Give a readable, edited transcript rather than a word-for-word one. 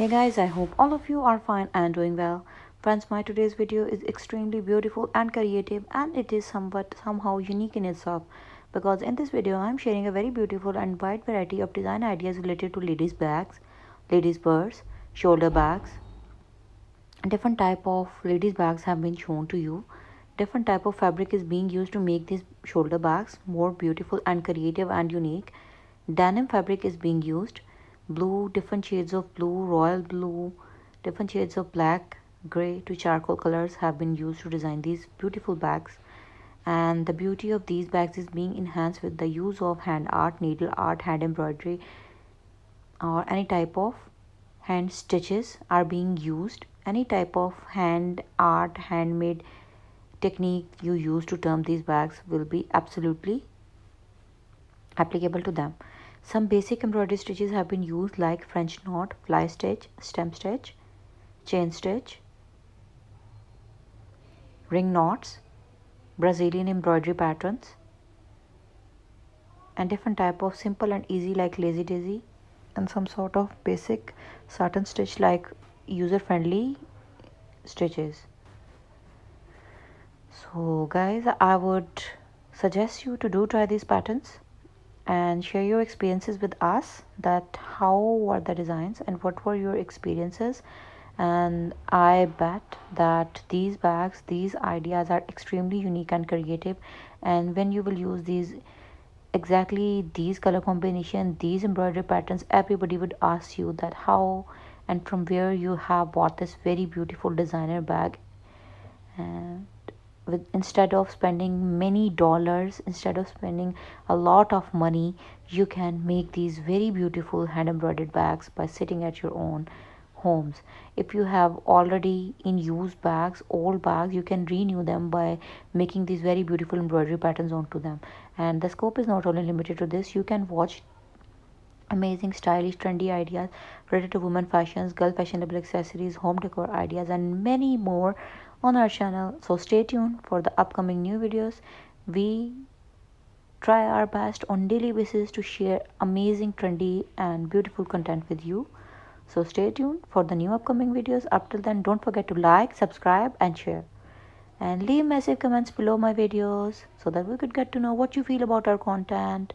Hey guys, I hope all of you are fine and doing well. Friends, my today's video is extremely beautiful and creative, and it is somehow unique in itself, because in this video I'm sharing a very beautiful and wide variety of design ideas related to ladies bags, ladies purse, shoulder bags. Different type of ladies bags have been shown to you. Different type of fabric is being used to make these shoulder bags more beautiful and creative and unique. Denim fabric is being used. Blue, different shades of blue, royal blue, different shades of black, gray to charcoal colors have been used to design these beautiful bags. And the beauty of these bags is being enhanced with the use of hand art, needle art, hand embroidery, or any type of hand stitches are being used. Any type of hand art, handmade technique you use to turn these bags will be absolutely applicable to them. Some basic embroidery stitches have been used like French knot, fly stitch, stem stitch, chain stitch, ring knots, Brazilian embroidery patterns, and different type of simple and easy like lazy daisy, and some sort of basic satin stitch like user friendly stitches. So guys, I would suggest you to do try these patterns and share your experiences with us, that how were the designs and what were your experiences. And I bet that these bags, these ideas are extremely unique and creative, and when you will use these exactly these color combination, these embroidery patterns, everybody would ask you that how and from where you have bought this very beautiful designer bag. And with, instead of spending many dollars, instead of spending a lot of money, you can make these very beautiful hand embroidered bags by sitting at your own homes. If you have already in use bags, old bags, you can renew them by making these very beautiful embroidery patterns onto them. And the scope is not only limited to this. You can watch amazing stylish trendy ideas related to women fashions, girl fashionable accessories, home decor ideas, and many more on our channel. So stay tuned for the upcoming new videos. We try our best on daily basis to share amazing trendy and beautiful content with you. So stay tuned for the new upcoming videos. Up till then, don't forget to like, subscribe, and share, and leave massive comments below my videos so that we could get to know what you feel about our content.